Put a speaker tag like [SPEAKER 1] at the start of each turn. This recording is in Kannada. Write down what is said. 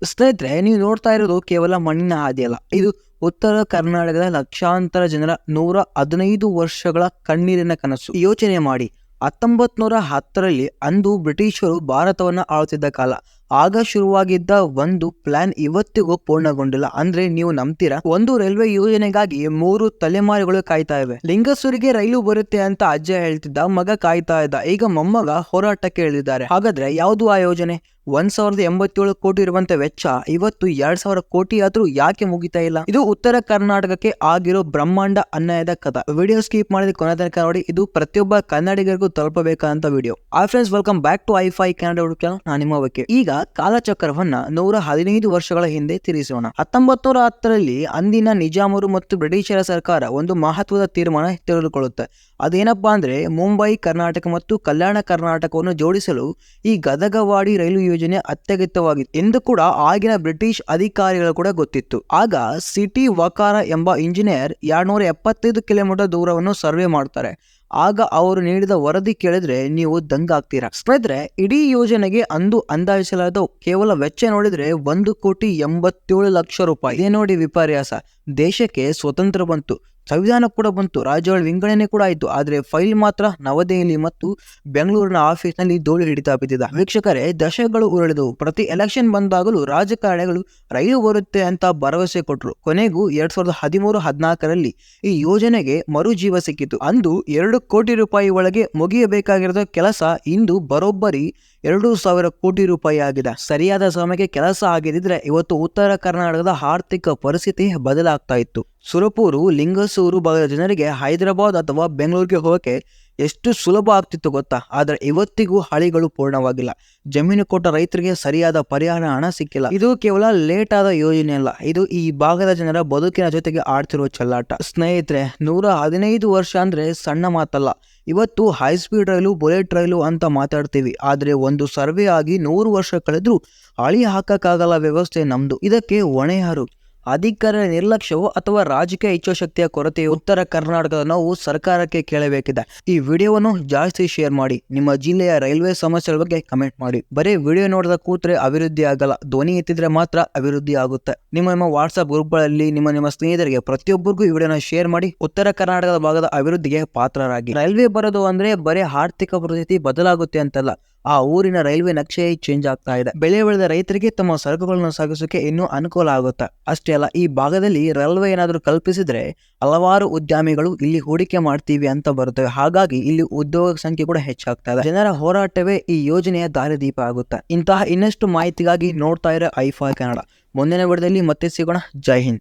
[SPEAKER 1] ಸ್ನೇಹಿತರೆ, ನೀವು ನೋಡ್ತಾ ಇರೋದು ಕೇವಲ ಮಣ್ಣಿನ ಹಾದಿಯಲ್ಲ, ಇದು ಉತ್ತರ ಕರ್ನಾಟಕದ ಲಕ್ಷಾಂತರ ಜನರ 115 ವರ್ಷಗಳ ಕಣ್ಣೀರಿನ ಕನಸು. ಯೋಚನೆ ಮಾಡಿ, 1910ರಲ್ಲಿ ಅಂದು ಬ್ರಿಟಿಷರು ಭಾರತವನ್ನ ಆಳುತ್ತಿದ್ದ ಕಾಲ. ಆಗ ಶುರುವಾಗಿದ್ದ ಒಂದು ಪ್ಲಾನ್ ಇವತ್ತಿಗೂ ಪೂರ್ಣಗೊಂಡಿಲ್ಲ. ಅಂದ್ರೆ ನೀವು ನಂಬ್ತೀರಾ? ಒಂದು ರೈಲ್ವೆ ಯೋಜನೆಗಾಗಿ 3 ತಲೆಮಾರುಗಳು ಕಾಯ್ತಾ ಇವೆ. ಲಿಂಗಸೂರಿಗೆ ರೈಲು ಬರುತ್ತೆ ಅಂತ ಅಜ್ಜ ಹೇಳ್ತಿದ್ದ, ಮಗ ಕಾಯ್ತಾ ಇದ್ದ. ಈಗ ಮೊಮ್ಮಗ ಹೋರಾಟಕ್ಕೆ ಇಳಿದಿದ್ದಾರೆ. ಹಾಗಾದ್ರೆ ಯಾವುದು ಆ ಯೋಜನೆ? 1087 ಕೋಟಿ ಇರುವಂತ ವೆಚ್ಚ ಇವತ್ತು 2000 ಕೋಟಿ ಆದ್ರೂ ಯಾಕೆ ಮುಗಿತಾ ಇಲ್ಲ? ಇದು ಉತ್ತರ ಕರ್ನಾಟಕಕ್ಕೆ ಆಗಿರೋ ಬ್ರಹ್ಮಾಂಡ ಅನ್ಯಾಯದ ಕಥೆ. ವಿಡಿಯೋ ಸ್ಕಿಪ್ ಮಾಡಿದ ಕೊನೆ ತನಕ ನೋಡಿ. ಇದು ಪ್ರತಿಯೊಬ್ಬ ಕನ್ನಡಿಗರಿಗೂ ತಲುಪಬೇಕಂತ video. Hi friends, welcome back to ಐ5 ಕನ್ನಡ ಯೂಟ್ಯೂಬ್ ಚಾನಲ್. ನಾನು ನಿಮ್ಮ ವಕೀಲ್. ಈಗ ಕಾಲಚಕ್ರವನ್ನ 115 ವರ್ಷಗಳ ಹಿಂದೆ ತಿರುಗಿಸೋಣ. 1910ರಲ್ಲಿ ಅಂದಿನ ನಿಜಾಮರು ಮತ್ತು ಬ್ರಿಟಿಷರ ಸರ್ಕಾರ ಒಂದು ಮಹತ್ವದ ತೀರ್ಮಾನ ತೆಗೆದುಕೊಳ್ಳುತ್ತೆ. ಅದೇನಪ್ಪಾ ಅಂದ್ರೆ, ಮುಂಬೈ, ಕರ್ನಾಟಕ ಮತ್ತು ಕಲ್ಯಾಣ ಕರ್ನಾಟಕವನ್ನು ಜೋಡಿಸಲು ಈ ಗದಗವಾಡಿ ರೈಲು ಯೋಜನೆ ಅತ್ಯಗತ್ಯವಾಗಿತ್ತು ಎಂದು ಕೂಡ ಆಗಿನ ಬ್ರಿಟಿಷ್ ಅಧಿಕಾರಿಗಳು ಕೂಡ ಗೊತ್ತಿತ್ತು. ಆಗ ಸಿಟಿ ವಕಾರ ಎಂಬ ಇಂಜಿನಿಯರ್ 275 ಕಿಲೋಮೀಟರ್ ದೂರವನ್ನು ಸರ್ವೆ ಮಾಡ್ತಾರೆ. ಆಗ ಅವರು ನೀಡಿದ ವರದಿ ಕೇಳಿದ್ರೆ ನೀವು ದಂಗಾಗ್ತೀರಾ. ಸ್ನೇಹಿತರೆ, ಇಡೀ ಯೋಜನೆಗೆ ಅಂದು ಅಂದಾಜಿಸಲಾದ ಕೇವಲ ವೆಚ್ಚ ನೋಡಿದ್ರೆ 1,87,00,000 ರೂಪಾಯಿ. ಇದೇ ನೋಡಿ ವಿಪರ್ಯಾಸ. ದೇಶಕ್ಕೆ ಸ್ವತಂತ್ರ ಬಂತು, ಸಂವಿಧಾನ ಕೂಡ ಬಂತು, ರಾಜ್ಯಗಳ ವಿಂಗಡಣೆ ಕೂಡ ಆಯ್ತು. ಆದ್ರೆ ಫೈಲ್ ಮಾತ್ರ ನವದೆಹಲಿ ಮತ್ತು ಬೆಂಗಳೂರಿನ ಆಫೀಸ್ ನಲ್ಲಿ ಧೂಳು ಹಿಡಿತಾ ಬಿದ್ದಿದೆ. ವೀಕ್ಷಕರೇ, ದಶಕಗಳು ಉರುಳಿದವು. ಪ್ರತಿ ಎಲೆಕ್ಷನ್ ಬಂದಾಗಲೂ ರಾಜಕಾರಣಿಗಳು ರೈಲು ಬರುತ್ತೆ ಅಂತ ಭರವಸೆ ಕೊಟ್ರು. ಕೊನೆಗೂ 2013-14ರಲ್ಲಿ ಈ ಯೋಜನೆಗೆ ಮರುಜೀವ ಸಿಕ್ಕಿತು. ಅಂದು 2 ಕೋಟಿ ರೂಪಾಯಿ ಒಳಗೆ ಮುಗಿಯಬೇಕಾಗಿರೋ ಕೆಲಸ ಇಂದು ಬರೋಬ್ಬರಿ 2,000 ಕೋಟಿ ರೂಪಾಯಿ ಆಗಿದೆ. ಸರಿಯಾದ ಸಮಯಕ್ಕೆ ಕೆಲಸ ಆಗಿದ್ರೆ ಇವತ್ತು ಉತ್ತರ ಕರ್ನಾಟಕದ ಆರ್ಥಿಕ ಪರಿಸ್ಥಿತಿ ಬದಲಾಗ್ತಾ ಇತ್ತು. ಸುರಪೂರು, ಲಿಂಗಸೂರು ಭಾಗದ ಜನರಿಗೆ ಹೈದರಾಬಾದ್ ಅಥವಾ ಬೆಂಗಳೂರಿಗೆ ಹೋಗಕ್ಕೆ ಎಷ್ಟು ಸುಲಭ ಆಗ್ತಿತ್ತು ಗೊತ್ತಾ? ಆದ್ರೆ ಇವತ್ತಿಗೂ ಹಳಿಗಳು ಪೂರ್ಣವಾಗಿಲ್ಲ. ಜಮೀನು ಕೊಟ್ಟ ರೈತರಿಗೆ ಸರಿಯಾದ ಪರಿಹಾರ ಹಣ ಸಿಕ್ಕಿಲ್ಲ. ಇದು ಕೇವಲ ಲೇಟ್ ಆದ ಯೋಜನೆ ಅಲ್ಲ, ಇದು ಈ ಭಾಗದ ಜನರ ಬದುಕಿನ ಜೊತೆಗೆ ಆಡ್ತಿರುವ ಚೆಲ್ಲಾಟ. ಸ್ನೇಹಿತರೆ, 115 ವರ್ಷ ಅಂದ್ರೆ ಸಣ್ಣ ಮಾತಲ್ಲ. ಇವತ್ತು ಹೈ ಸ್ಪೀಡ್ ರೈಲು, ಬುಲೆಟ್ ರೈಲು ಅಂತ ಮಾತಾಡ್ತೀವಿ. ಆದ್ರೆ ಒಂದು ಸರ್ವೆ ಆಗಿ 100 ವರ್ಷ ಕಳೆದ್ರೂ ಹಳಿ ಹಾಕಕ್ಕಾಗಲ್ಲ ವ್ಯವಸ್ಥೆ ನಮ್ದು. ಇದಕ್ಕೆ ಹೊಣೆ ಯಾರು? ಅಧಿಕಾರಿಗಳ ನಿರ್ಲಕ್ಷ್ಯವೋ ಅಥವಾ ರಾಜಕೀಯ ಇಚ್ಛಾಶಕ್ತಿಯ ಕೊರತೆಯೋ? ಉತ್ತರ ಕರ್ನಾಟಕದ ನಾವು ಸರ್ಕಾರಕ್ಕೆ ಕೇಳಬೇಕಿದೆ. ಈ ವಿಡಿಯೋವನ್ನು ಜಾಸ್ತಿ ಶೇರ್ ಮಾಡಿ. ನಿಮ್ಮ ಜಿಲ್ಲೆಯ ರೈಲ್ವೆ ಸಮಸ್ಯೆಗಳ ಬಗ್ಗೆ ಕಮೆಂಟ್ ಮಾಡಿ. ಬರೀ ವಿಡಿಯೋ ನೋಡದ ಕೂತ್ರೆ ಅಭಿವೃದ್ಧಿ ಆಗಲ್ಲ, ಧ್ವನಿ ಎತ್ತಿದ್ರೆ ಮಾತ್ರ ಅಭಿವೃದ್ಧಿ ಆಗುತ್ತೆ. ನಿಮ್ಮ ವಾಟ್ಸ್ಆಪ್ ಗ್ರೂಪ್ಗಳಲ್ಲಿ ನಿಮ್ಮ ಸ್ನೇಹಿತರಿಗೆ ಪ್ರತಿಯೊಬ್ಬರಿಗೂ ಈ ವಿಡಿಯೋನ ಶೇರ್ ಮಾಡಿ. ಉತ್ತರ ಕರ್ನಾಟಕದ ಭಾಗದ ಅಭಿವೃದ್ಧಿಗೆ ಪಾತ್ರರಾಗಿ. ರೈಲ್ವೆ ಬರೋದು ಅಂದ್ರೆ ಬರೀ ಆರ್ಥಿಕ ಪರಿಸ್ಥಿತಿ ಬದಲಾಗುತ್ತೆ ಅಂತಲ್ಲ, ಆ ಊರಿನ ರೈಲ್ವೆ ನಕ್ಷೆ ಚೇಂಜ್ ಆಗ್ತಾ ಇದೆ. ಬೆಳೆ ಬೆಳೆದ ರೈತರಿಗೆ ತಮ್ಮ ಸರಕುಗಳನ್ನು ಸಾಗಿಸೋಕೆ ಇನ್ನೂ ಅನುಕೂಲ ಆಗುತ್ತೆ. ಅಷ್ಟೇ ಅಲ್ಲ, ಈ ಭಾಗದಲ್ಲಿ ರೈಲ್ವೆ ಏನಾದರೂ ಕಲ್ಪಿಸಿದ್ರೆ ಹಲವಾರು ಉದ್ಯಮಿಗಳು ಇಲ್ಲಿ ಹೂಡಿಕೆ ಮಾಡ್ತೀವಿ ಅಂತ ಬರುತ್ತವೆ. ಹಾಗಾಗಿ ಇಲ್ಲಿ ಉದ್ಯೋಗ ಸಂಖ್ಯೆ ಕೂಡ ಹೆಚ್ಚಾಗ್ತಾ ಇದೆ. ಜನರ ಹೋರಾಟವೇ ಈ ಯೋಜನೆಯ ದಾರಿದೀಪ ಆಗುತ್ತೆ. ಇಂತಹ ಇನ್ನಷ್ಟು ಮಾಹಿತಿಗಾಗಿ ನೋಡ್ತಾ ಇರೋ ಐ5 ಕನ್ನಡ. ಮುಂದಿನ ವಿಡಿಯೋದಲ್ಲಿ ಮತ್ತೆ ಸಿಗೋಣ. ಜೈ ಹಿಂದ್.